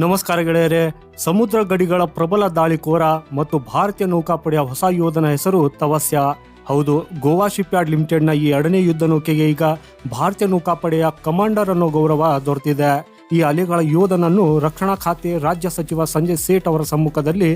ನಮಸ್ಕಾರ ಗೆಳೆಯರೇ. ಸಮುದ್ರ ಗಡಿಗಳ ಪ್ರಬಲ ದಾಳಿಕೋರ ಮತ್ತು ಭಾರತೀಯ ನೌಕಾಪಡೆಯ ಹೊಸ ಯೋಧನ ಹೆಸರು ತವಸ್ಯ. ಹೌದು, ಗೋವಾ ಶಿಪ್ಯಾರ್ಡ್ ಲಿಮಿಟೆಡ್ನ ಈ 2ನೇ ಯುದ್ಧ ನೌಕೆಗೆ ಈಗ ಭಾರತೀಯ ನೌಕಾಪಡೆಯ ಕಮಾಂಡರ್ ಅನ್ನೋ ಗೌರವ ದೊರೆತಿದೆ. ಈ ಅಲೆಗಳ ಯೋಧನನ್ನು ರಕ್ಷಣಾ ಖಾತೆ ರಾಜ್ಯ ಸಚಿವ ಸಂಜಯ್ ಸೇಠ್ ಅವರ ಸಮ್ಮುಖದಲ್ಲಿ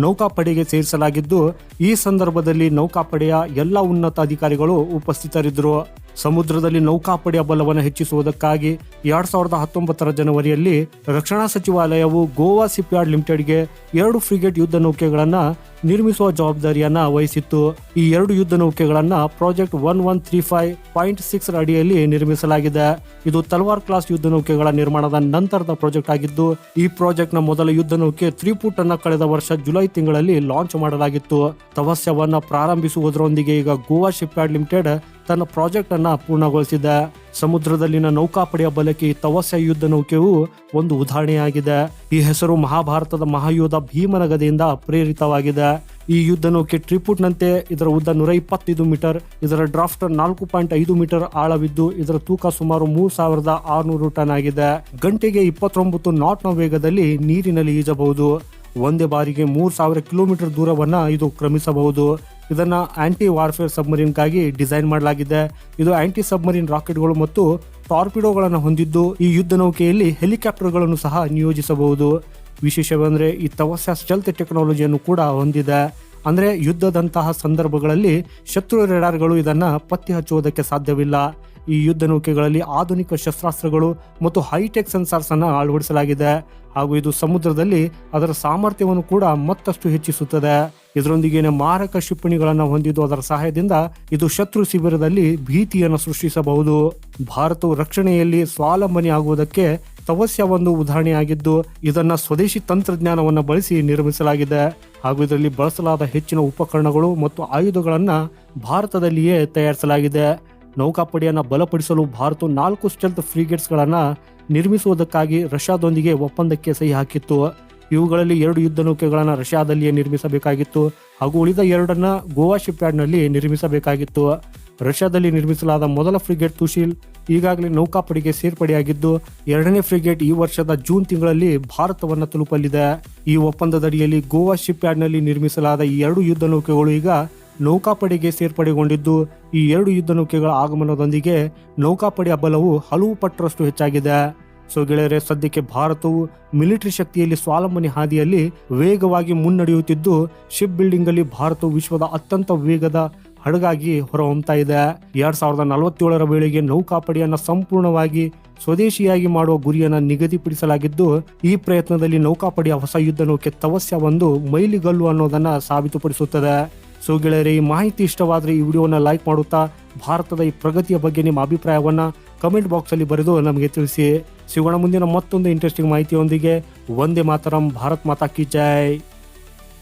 ನೌಕಾಪಡೆಗೆ ಸೇರಿಸಲಾಗಿದ್ದು, ಈ ಸಂದರ್ಭದಲ್ಲಿ ನೌಕಾಪಡೆಯ ಎಲ್ಲ ಉನ್ನತ ಅಧಿಕಾರಿಗಳು ಉಪಸ್ಥಿತರಿದ್ದರು. ಸಮುದ್ರದಲ್ಲಿ ನೌಕಾಪಡೆಯ ಬಲವನ್ನು ಹೆಚ್ಚಿಸುವುದಕ್ಕಾಗಿ 2019 ಜನವರಿಯಲ್ಲಿ ರಕ್ಷಣಾ ಸಚಿವಾಲಯವು ಗೋವಾ ಶಿಪ್ಯಾರ್ಡ್ ಲಿಮಿಟೆಡ್ಗೆ 2 ಫ್ರಿಗೇಟ್ ಯುದ್ಧ ನೌಕೆಗಳನ್ನು ನಿರ್ಮಿಸುವ ಜವಾಬ್ದಾರಿಯನ್ನ ವಹಿಸಿತ್ತು. ಈ 2 ಯುದ್ಧ ನೌಕೆಗಳನ್ನ ಪ್ರಾಜೆಕ್ಟ್ 1135.6 ಅಡಿಯಲ್ಲಿ ನಿರ್ಮಿಸಲಾಗಿದೆ. ಇದು ತಲ್ವಾರ್ ಕ್ಲಾಸ್ ಯುದ್ಧ ನೌಕೆಗಳ ನಿರ್ಮಾಣದ ನಂತರದ ಪ್ರಾಜೆಕ್ಟ್ ಆಗಿದ್ದು, ಈ ಪ್ರಾಜೆಕ್ಟ್ ನ ಮೊದಲ ಯುದ್ಧ ನೌಕೆ ತ್ರಿಪುಟ್ ಅನ್ನ ಕಳೆದ ವರ್ಷ ಜುಲೈ ತಿಂಗಳಲ್ಲಿ ಲಾಂಚ್ ಮಾಡಲಾಗಿತ್ತು. ತವಸ್ಯವನ್ನ ಪ್ರಾರಂಭಿಸುವುದರೊಂದಿಗೆ ಈಗ ಗೋವಾ ಶಿಪ್ಯಾರ್ಡ್ ಲಿಮಿಟೆಡ್ ತನ್ನ ಪ್ರಾಜೆಕ್ಟ್ ಅನ್ನ ಪೂರ್ಣಗೊಳಿಸಿದೆ. ಸಮುದ್ರದಲ್ಲಿನ ನೌಕಾಪಡೆಯ ಬಲಕ್ಕೆ ಈ ತವಸ್ಯ ಯುದ್ಧ ನೌಕೆಯು ಒಂದು ಉದಾಹರಣೆಯಾಗಿದೆ. ಈ ಹೆಸರು ಮಹಾಭಾರತದ ಮಹಾಯೋಧ ಭೀಮನ ಗದೆಯಿಂದ ಪ್ರೇರಿತವಾಗಿದೆ. ಈ ಯುದ್ಧ ನೌಕೆ ಟ್ರಿಪುಟ್ ನಂತೆ ಇದರ ಉದ್ದ 125 ಮೀಟರ್, ಇದರ ಡ್ರಾಫ್ಟ್ 4.5 ಮೀಟರ್ ಆಳವಿದ್ದು, ಇದರ ತೂಕ ಸುಮಾರು 3600 ಟನ್ ಆಗಿದೆ. ಗಂಟೆಗೆ 29 ನಾಟ್ನ ವೇಗದಲ್ಲಿ ನೀರಿನಲ್ಲಿ ಈಜಬಹುದು. ಒಂದೇ ಬಾರಿಗೆ 3000 ಕಿಲೋಮೀಟರ್ ದೂರವನ್ನ ಇದು ಕ್ರಮಿಸಬಹುದು. ಇದನ್ನ ಆಂಟಿ ವಾರ್ಫೇರ್ ಸಬ್ಮರೀನ್ಗಾಗಿ ಡಿಸೈನ್ ಮಾಡಲಾಗಿದೆ. ಇದು ಆಂಟಿ ಸಬ್ಮರೀನ್ ರಾಕೆಟ್ಗಳು ಮತ್ತು ಟಾರ್ಪಿಡೋಗಳನ್ನು ಹೊಂದಿದ್ದು, ಈ ಯುದ್ಧ ನೌಕೆಯಲ್ಲಿ ಹೆಲಿಕಾಪ್ಟರ್ಗಳನ್ನು ಸಹ ನಿಯೋಜಿಸಬಹುದು. ವಿಶೇಷವೆಂದರೆ ಈ ತವಸ್ಯ ಸ್ಟೆಲ್ತ್ ಟೆಕ್ನಾಲಜಿಯನ್ನು ಕೂಡ ಹೊಂದಿದೆ. ಅಂದ್ರೆ ಯುದ್ಧದಂತಹ ಸಂದರ್ಭಗಳಲ್ಲಿ ಶತ್ರು ರೇಡಾರ್ಗಳು ಇದನ್ನ ಪತ್ತೆ ಹಚ್ಚುವುದಕ್ಕೆ ಸಾಧ್ಯವಿಲ್ಲ. ಈ ಯುದ್ಧ ನೌಕೆಗಳಲ್ಲಿ ಆಧುನಿಕ ಶಸ್ತ್ರಾಸ್ತ್ರಗಳು ಮತ್ತು ಹೈಟೆಕ್ ಸೆನ್ಸಾರ್ಸ್ ಅನ್ನು ಅಳವಡಿಸಲಾಗಿದೆ ಹಾಗೂ ಇದು ಸಮುದ್ರದಲ್ಲಿ ಅದರ ಸಾಮರ್ಥ್ಯವನ್ನು ಕೂಡ ಮತ್ತಷ್ಟು ಹೆಚ್ಚಿಸುತ್ತದೆ. ಇದರೊಂದಿಗೆ ಮಾರಕ ಕ್ಷಿಪಣಿಗಳನ್ನು ಹೊಂದಿದ್ದು, ಅದರ ಸಹಾಯದಿಂದ ಇದು ಶತ್ರು ಶಿಬಿರದಲ್ಲಿ ಭೀತಿಯನ್ನು ಸೃಷ್ಟಿಸಬಹುದು. ಭಾರತವು ರಕ್ಷಣೆಯಲ್ಲಿ ಸ್ವಾವಲಂಬನೆ ಆಗುವುದಕ್ಕೆ ತವಸ್ಯ ಒಂದು ಉದಾಹರಣೆಯಾಗಿದ್ದು, ಇದನ್ನ ಸ್ವದೇಶಿ ತಂತ್ರಜ್ಞಾನವನ್ನು ಬಳಸಿ ನಿರ್ಮಿಸಲಾಗಿದೆ ಹಾಗೂ ಇದರಲ್ಲಿ ಬಳಸಲಾದ ಹೆಚ್ಚಿನ ಉಪಕರಣಗಳು ಮತ್ತು ಆಯುಧಗಳನ್ನ ಭಾರತದಲ್ಲಿಯೇ ತಯಾರಿಸಲಾಗಿದೆ. ನೌಕಾಪಡೆಯನ್ನು ಬಲಪಡಿಸಲು ಭಾರತ 4 ಸ್ಟೆಲ್ತ್ ಫ್ರಿಗೇಟ್ಸ್ ಗಳನ್ನ ನಿರ್ಮಿಸುವುದಕ್ಕಾಗಿ ರಷ್ಯಾದೊಂದಿಗೆ ಒಪ್ಪಂದಕ್ಕೆ ಸಹಿ ಹಾಕಿತ್ತು. ಇವುಗಳಲ್ಲಿ 2 ಯುದ್ಧ ನೌಕೆಗಳನ್ನು ರಷ್ಯಾದಲ್ಲಿಯೇ ನಿರ್ಮಿಸಬೇಕಾಗಿತ್ತು ಹಾಗೂ ಉಳಿದ 2 ಗೋವಾ ಶಿಪ್ಯಾರ್ಡ್ ನಲ್ಲಿ ನಿರ್ಮಿಸಬೇಕಾಗಿತ್ತು. ರಷ್ಯಾದಲ್ಲಿ ನಿರ್ಮಿಸಲಾದ ಮೊದಲ ಫ್ರಿಗೇಟ್ ತುಶೀಲ್ ಈಗಾಗಲೇ ನೌಕಾಪಡೆಗೆ ಸೇರ್ಪಡೆಯಾಗಿದ್ದು, 2ನೇ ಫ್ರಿಗೇಟ್ ಈ ವರ್ಷದ ಜೂನ್ ತಿಂಗಳಲ್ಲಿ ಭಾರತವನ್ನು ತಲುಪಲಿದೆ. ಈ ಒಪ್ಪಂದದಡಿಯಲ್ಲಿ ಗೋವಾ ಶಿಪ್ಯಾರ್ಡ್ ನಲ್ಲಿ ನಿರ್ಮಿಸಲಾದ ಈ 2 ಯುದ್ಧ ನೌಕೆಗಳು ಈಗ ನೌಕಾಪಡೆಗೆ ಸೇರ್ಪಡೆಗೊಂಡಿದ್ದು, ಈ 2 ಯುದ್ಧ ನೌಕೆಗಳ ಆಗಮನದೊಂದಿಗೆ ನೌಕಾಪಡೆಯ ಬಲವು ಹಲವು ಪಟ್ಟರಷ್ಟು ಹೆಚ್ಚಾಗಿದೆ. ಸೊ ಗೆಳೆಯರೆ, ಸದ್ಯಕ್ಕೆ ಭಾರತವು ಮಿಲಿಟರಿ ಶಕ್ತಿಯಲ್ಲಿ ಸ್ವಾವಲಂಬನೆ ಹಾದಿಯಲ್ಲಿ ವೇಗವಾಗಿ ಮುನ್ನಡೆಯುತ್ತಿದ್ದು, ಶಿಪ್ ಬಿಲ್ಡಿಂಗ್ ಅಲ್ಲಿ ಭಾರತವು ವಿಶ್ವದ ಅತ್ಯಂತ ವೇಗದ ಹಡಗಾಗಿ ಹೊರಹೊಮ್ಮತಾ ಇದೆ. 2047ರ ವೇಳೆಗೆ ನೌಕಾಪಡೆಯನ್ನ ಸಂಪೂರ್ಣವಾಗಿ ಸ್ವದೇಶಿಯಾಗಿ ಮಾಡುವ ಗುರಿಯನ್ನ ನಿಗದಿಪಡಿಸಲಾಗಿದ್ದು, ಈ ಪ್ರಯತ್ನದಲ್ಲಿ ನೌಕಾಪಡೆಯ ಹೊಸ ಯುದ್ಧ ನೌಕೆ ತವಸ್ಯ ಒಂದು ಮೈಲಿಗಲ್ಲು ಅನ್ನೋದನ್ನ ಸಾಬೀತುಪಡಿಸುತ್ತದೆ. ಸೊ ಗೆಳೆಯರೆ, ಈ ಮಾಹಿತಿ ಇಷ್ಟವಾದರೆ ಈ ವಿಡಿಯೋನ ಲೈಕ್ ಮಾಡುತ್ತಾ ಭಾರತದ ಈ ಪ್ರಗತಿಯ ಬಗ್ಗೆ ನಿಮ್ಮ ಅಭಿಪ್ರಾಯವನ್ನ ಕಮೆಂಟ್ ಬಾಕ್ಸ್ ಅಲ್ಲಿ ಬರೆದು ನಮಗೆ ತಿಳಿಸಿ. ಸಿಗೋಣ ಮುಂದಿನ ಮತ್ತೊಂದು ಇಂಟ್ರೆಸ್ಟಿಂಗ್ ಮಾಹಿತಿಯೊಂದಿಗೆ. ವಂದೇ ಮಾತರಂ. ಭಾರತ್ ಮಾತಾ ಕಿ ಜೈ.